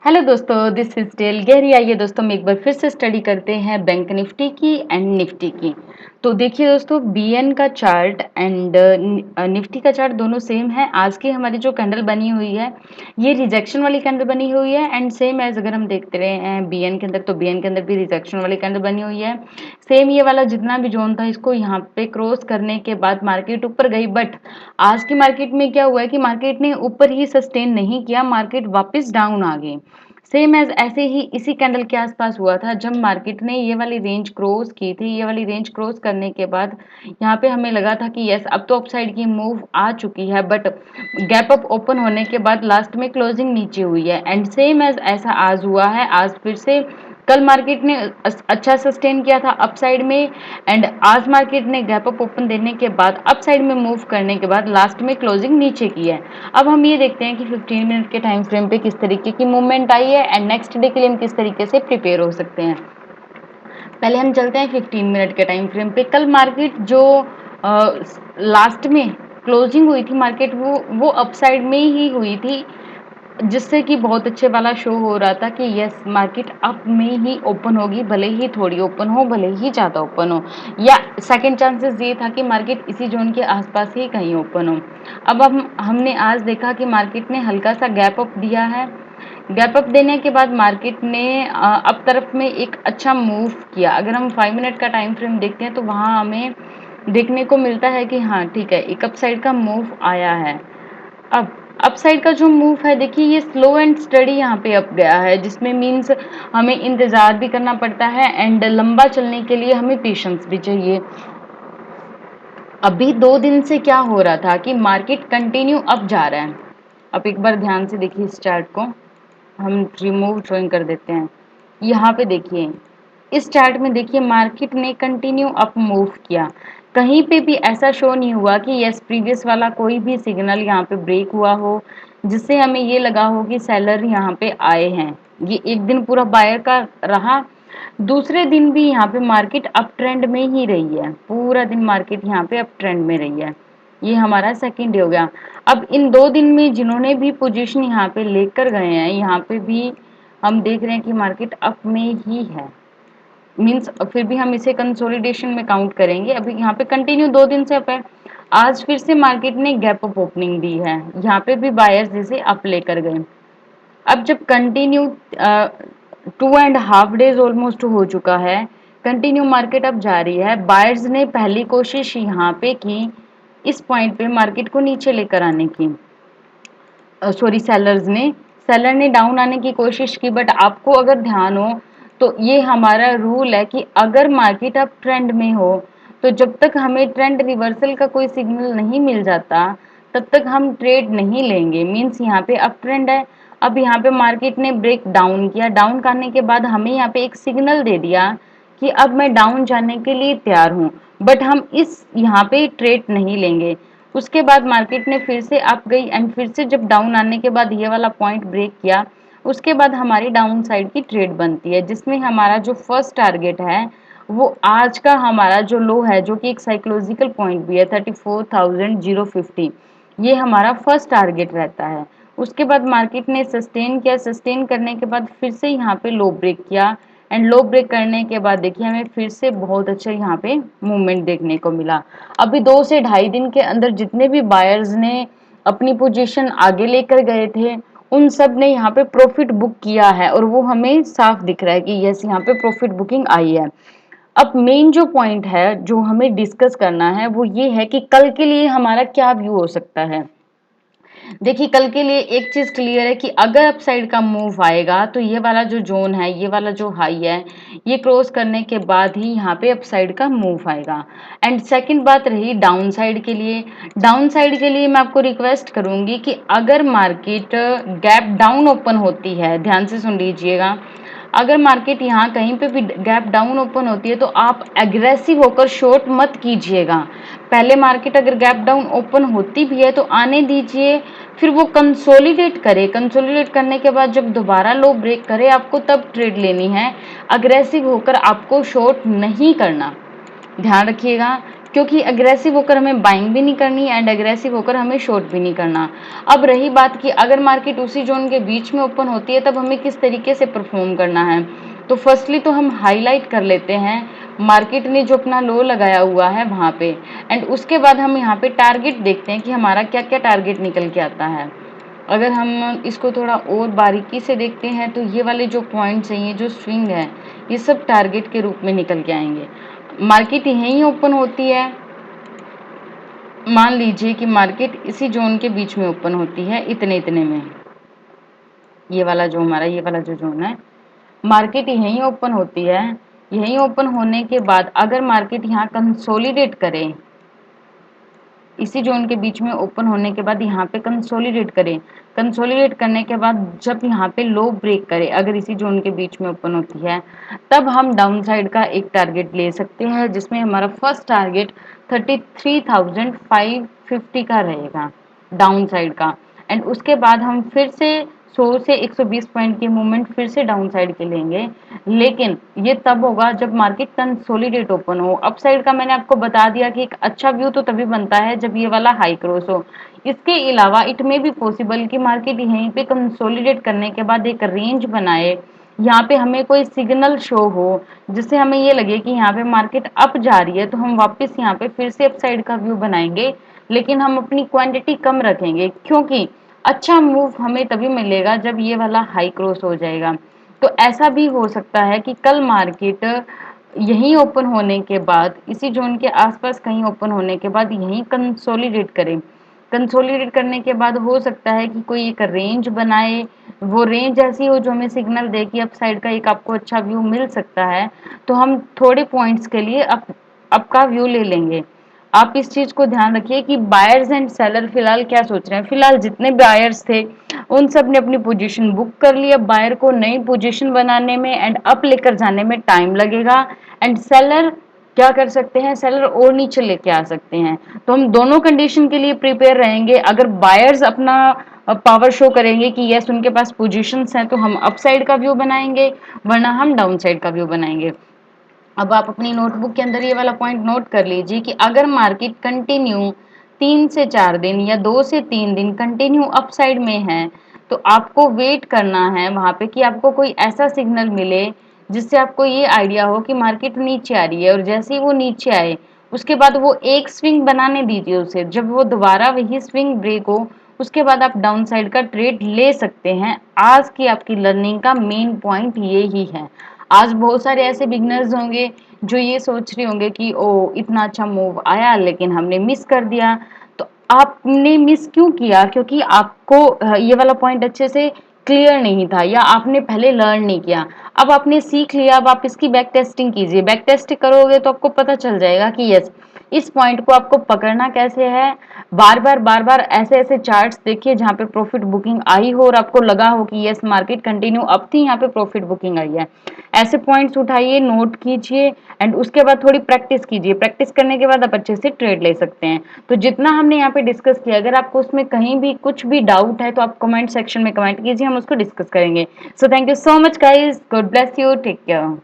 Hello दोस्तों, this is del गहरी। आइए दोस्तों, हम एक बार फिर से स्टडी करते हैं बैंक निफ्टी की एंड निफ्टी की। तो देखिए दोस्तों, बीएन का चार्ट एंड निफ्टी का चार्ट दोनों सेम है। आज की हमारी जो कैंडल बनी हुई है, ये रिजेक्शन वाली कैंडल बनी हुई है एंड सेम एज अगर हम देखते रहे हैं बीएन के अंदर, तो बीएन के अंदर भी रिजेक्शन वाली कैंडल बनी हुई है। सेम ये वाला जितना भी जोन था, इसको यहाँ पे क्रॉस करने के बाद मार्केट ऊपर गई। बट आज की मार्केट में क्या हुआ है कि मार्केट ने ऊपर ही सस्टेन नहीं किया, मार्केट वापस डाउन आ गई। सेम एज ऐसे ही इसी कैंडल के आसपास हुआ था जब मार्केट ने ये वाली रेंज क्रॉस की थी। ये वाली रेंज क्रॉस करने के बाद यहाँ पे हमें लगा था कि यस, अब तो अपसाइड की मूव आ चुकी है। बट गैप अप ओपन होने के बाद लास्ट में क्लोजिंग नीचे हुई है एंड सेम एज ऐसा आज हुआ है। आज फिर से कल मार्केट ने अच्छा सस्टेन किया था अपसाइड में एंड आज मार्केट ने गैप अप ओपन देने के बाद अपसाइड में मूव करने के बाद लास्ट में क्लोजिंग नीचे की है। अब हम ये देखते हैं कि 15 मिनट के टाइम फ्रेम पे किस तरीके की मूवमेंट आई है एंड नेक्स्ट डे के लिए हम किस तरीके से प्रिपेयर हो सकते हैं। पहले हम चलते हैं 15 मिनट के टाइम फ्रेम पे। कल मार्केट जो लास्ट में क्लोजिंग हुई थी मार्केट, वो अपसाइड में ही हुई थी, जिससे कि बहुत अच्छे वाला शो हो रहा था कि यस, मार्केट अप में ही ओपन होगी, भले ही थोड़ी ओपन हो, भले ही ज़्यादा ओपन हो। या सेकंड चांसेस ये था कि मार्केट इसी जोन के आसपास ही कहीं ओपन हो। अब हमने आज देखा कि मार्केट ने हल्का सा गैप अप दिया है। गैप अप देने के बाद मार्केट ने अप तरफ में एक अच्छा मूव किया। अगर हम 5 मिनट का टाइम फ्रेम देखते हैं तो वहाँ हमें देखने को मिलता है कि हाँ ठीक है, एक अप साइड का मूव आया है। अब अप साइड का जो मूव है, देखिए ये स्लो एंड स्टडी यहाँ पे अप गया है, जिसमें मीन्स हमें इंतजार भी करना पड़ता है एंड लंबा चलने के लिए हमें पेशेंस भी चाहिए। अभी 2 दिन से क्या हो रहा था कि मार्केट कंटिन्यू अप जा रहा है। अब एक बार ध्यान से देखिए इस चार्ट को, हम रिमूव ड्रॉइंग कर देते हैं। यहाँ पे देखिए, इस चार्ट में देखिए मार्केट ने कंटिन्यू अप मूव किया। कहीं पे भी ऐसा शो नहीं हुआ कि यस, प्रीवियस वाला कोई भी सिग्नल यहाँ पे ब्रेक हुआ हो जिससे हमें ये लगा हो कि सेलर यहाँ पे आए हैं। ये एक दिन पूरा बायर का रहा, दूसरे दिन भी यहाँ पे मार्केट अप ट्रेंड में ही रही है। पूरा दिन मार्केट यहाँ पे अप ट्रेंड में रही है। ये हमारा सेकंड डे हो गया। अब इन 2 दिन में जिन्होंने भी पोजीशन यहाँ पे लेकर गए हैं, यहाँ पे भी हम देख रहे हैं कि मार्केट अप में ही है। मीन्स फिर भी हम इसे कंसोलिडेशन में काउंट करेंगे। अभी यहाँ पे कंटिन्यू 2 दिन से अप है। आज फिर से मार्केट ने गैप अप ओपनिंग दी है, यहाँ पे भी बायर्स इसे अप लेकर गए। अब जब कंटिन्यू 2.5 डेज ऑलमोस्ट हो चुका है, कंटिन्यू मार्केट अब जा रही है। बायर्स ने पहली कोशिश यहाँ पे की, इस पॉइंट पे मार्केट को नीचे लेकर आने की। सॉरी, सेलर ने डाउन आने की कोशिश की। बट आपको अगर ध्यान हो तो ये हमारा रूल है कि अगर मार्केट अप ट्रेंड में हो तो जब तक हमें ट्रेंड रिवर्सल का कोई सिग्नल नहीं मिल जाता तब तक हम ट्रेड नहीं लेंगे। मीन्स यहाँ पे अप ट्रेंड है। अब यहाँ पे मार्केट ने ब्रेक डाउन किया, डाउन करने के बाद हमें यहाँ पे एक सिग्नल दे दिया कि अब मैं डाउन जाने के लिए तैयार हूँ, बट हम इस यहाँ पे ट्रेड नहीं लेंगे। उसके बाद मार्केट ने फिर से अप गई एंड फिर से जब डाउन आने के बाद ये वाला पॉइंट ब्रेक किया, उसके बाद हमारी डाउन साइड की ट्रेड बनती है, जिसमें हमारा जो फर्स्ट टारगेट है वो आज का हमारा जो लो है, जो कि एक साइकोलॉजिकल पॉइंट भी है 34,050, ये हमारा फर्स्ट टारगेट रहता है। उसके बाद मार्केट ने सस्टेन किया, सस्टेन करने के बाद फिर से यहाँ पे लो ब्रेक किया एंड लो ब्रेक करने के बाद देखिए हमें फिर से बहुत अच्छा यहाँ पे मूवमेंट देखने को मिला। अभी 2 से ढाई दिन के अंदर जितने भी बायर्स ने अपनी पोजीशन आगे लेकर गए थे, उन सब ने यहाँ पे प्रॉफिट बुक किया है और वो हमें साफ दिख रहा है कि यस, यहाँ पे प्रॉफिट बुकिंग आई है। अब मेन जो पॉइंट है जो हमें डिस्कस करना है वो ये है कि कल के लिए हमारा क्या व्यू हो सकता है। देखिए कल के लिए एक चीज क्लियर है कि अगर अपसाइड का मूव आएगा तो ये वाला जो जोन है, ये वाला जो हाई है, ये क्रॉस करने के बाद ही यहाँ पे अपसाइड का मूव आएगा। एंड सेकंड बात रही डाउन साइड के लिए। डाउन साइड के लिए मैं आपको रिक्वेस्ट करूंगी कि अगर मार्केट गैप डाउन ओपन होती है, ध्यान से सुन लीजिएगा, अगर मार्केट यहाँ कहीं पे भी गैप डाउन ओपन होती है तो आप एग्रेसिव होकर शॉर्ट मत कीजिएगा। पहले मार्केट अगर गैप डाउन ओपन होती भी है तो आने दीजिए, फिर वो कंसोलिडेट करे, कंसोलिडेट करने के बाद जब दोबारा लो ब्रेक करे आपको तब ट्रेड लेनी है। अग्रेसिव होकर आपको शॉर्ट नहीं करना, ध्यान रखिएगा। क्योंकि अग्रेसिव होकर हमें बाइंग भी नहीं करनी एंड अग्रेसिव होकर हमें शॉर्ट भी नहीं करना। अब रही बात कि अगर मार्केट उसी जोन के बीच में ओपन होती है तब हमें किस तरीके से परफॉर्म करना है। तो फर्स्टली तो हम हाईलाइट कर लेते हैं मार्केट ने जो अपना लो लगाया हुआ है वहाँ पे, एंड उसके बाद हम यहाँ पे टारगेट देखते हैं कि हमारा क्या क्या टारगेट निकल के आता है। अगर हम इसको थोड़ा और बारीकी से देखते हैं तो ये वाले जो पॉइंट्स हैं, ये जो स्विंग है, ये सब टारगेट के रूप में निकल के आएंगे। मार्केट यहीं ओपन होती है, मान लीजिए कि मार्केट इसी जोन के बीच में ओपन होती है, इतने इतने में, ये वाला जो हमारा ये वाला जो जोन है, मार्केट यहीं ओपन होती है। यहीं ओपन होने के बाद अगर मार्केट यहाँ कंसोलिडेट करे, इसी जोन के बीच में ओपन होने के बाद यहाँ पे कंसोलिडेट करें, कंसोलिडेट करने के बाद जब यहाँ पे लो ब्रेक करे, अगर इसी जोन के बीच में ओपन होती है, तब हम डाउन साइड का एक टारगेट ले सकते हैं, जिसमें हमारा फर्स्ट टारगेट 33,550 का रहेगा डाउन साइड का। एंड उसके बाद हम फिर से 100 से 120 पॉइंट की मूवमेंट फिर से डाउन साइड के लेंगे, लेकिन ये तब होगा जब मार्केट कंसोलिडेट ओपन हो। अप साइड का मैंने आपको बता दिया कि एक अच्छा व्यू तो तभी बनता है जब ये वाला हाई क्रॉस हो। इसके अलावा इट में भी पॉसिबल कि मार्केट यहीं पे कंसोलिडेट करने के बाद एक रेंज बनाए, यहाँ पे हमें कोई सिग्नल शो हो जिससे हमें ये लगे कि यहाँ पे मार्केट अप जा रही है, तो हम वापस यहाँ पे फिर से अप साइड का व्यू बनाएंगे, लेकिन हम अपनी क्वांटिटी कम रखेंगे, क्योंकि अच्छा मूव हमें तभी मिलेगा जब ये वाला हाई क्रॉस हो जाएगा। तो ऐसा भी हो सकता है कि कल मार्केट यहीं ओपन होने के बाद, इसी जोन के आसपास कहीं ओपन होने के बाद यहीं कंसोलिडेट करें। कंसोलिडेट करने के बाद हो सकता है कि कोई एक रेंज बनाए, वो रेंज ऐसी हो जो हमें सिग्नल दे कि अप साइड का एक आपको अच्छा व्यू मिल सकता है, तो हम थोड़े पॉइंट्स के लिए अप का व्यू ले लेंगे। आप इस चीज को ध्यान रखिए कि बायर्स एंड सेलर फिलहाल क्या सोच रहे हैं। फिलहाल जितने बायर्स थे उन सब ने अपनी पोजीशन बुक कर ली। अब बायर को नई पोजीशन बनाने में एंड अप लेकर जाने में टाइम लगेगा, एंड सेलर क्या कर सकते हैं, सेलर और नीचे लेके आ सकते हैं। तो हम दोनों कंडीशन के लिए प्रिपेयर रहेंगे। अगर बायर्स अपना पावर शो करेंगे कि यस उनके पास पोजीशंस हैं, तो हम अप साइड का व्यू बनाएंगे, वरना हम डाउन साइड का व्यू बनाएंगे। अब आप अपनी नोटबुक के अंदर ये वाला पॉइंट नोट कर लीजिए कि अगर मार्केट कंटिन्यू 3 से 4 दिन या 2 से 3 दिन कंटिन्यू अपसाइड में है, तो आपको वेट करना है वहां पे कि आपको कोई ऐसा सिग्नल मिले जिससे आपको ये आइडिया हो कि मार्केट नीचे आ रही है, और जैसे ही वो नीचे आए उसके बाद वो एक स्विंग बनाने दीजिए उसे। जब वो दोबारा वही स्विंग ब्रेक हो, उसके बाद आप डाउन साइड का ट्रेड ले सकते हैं। आज की आपकी लर्निंग का मेन पॉइंट ये ही है। आज बहुत सारे ऐसे बिगनर्स होंगे जो ये सोच रहे होंगे कि ओ इतना अच्छा मूव आया लेकिन हमने मिस कर दिया। तो आपने मिस क्यों किया? क्योंकि आपको ये वाला पॉइंट अच्छे से क्लियर नहीं था, या आपने पहले लर्न नहीं किया। अब आपने सीख लिया, अब आप इसकी बैक टेस्टिंग कीजिए। बैक टेस्ट करोगे तो आपको पता चल जाएगा कि यस इस पॉइंट को आपको पकड़ना कैसे है। बार बार ऐसे ऐसे चार्ट्स देखिए जहाँ पे प्रॉफिट बुकिंग आई हो और आपको लगा हो कि यस मार्केट कंटिन्यू अब थी, यहाँ पे प्रॉफिट बुकिंग आई है। ऐसे पॉइंट्स उठाइए, नोट कीजिए, एंड उसके बाद थोड़ी प्रैक्टिस कीजिए। प्रैक्टिस करने के बाद आप अच्छे से ट्रेड ले सकते हैं। तो जितना हमने यहाँ पे डिस्कस किया, अगर आपको उसमें कहीं भी कुछ भी डाउट है तो आप कमेंट सेक्शन में कमेंट कीजिए, हम उसको डिस्कस करेंगे। So thank you so much guys, God bless you, take care.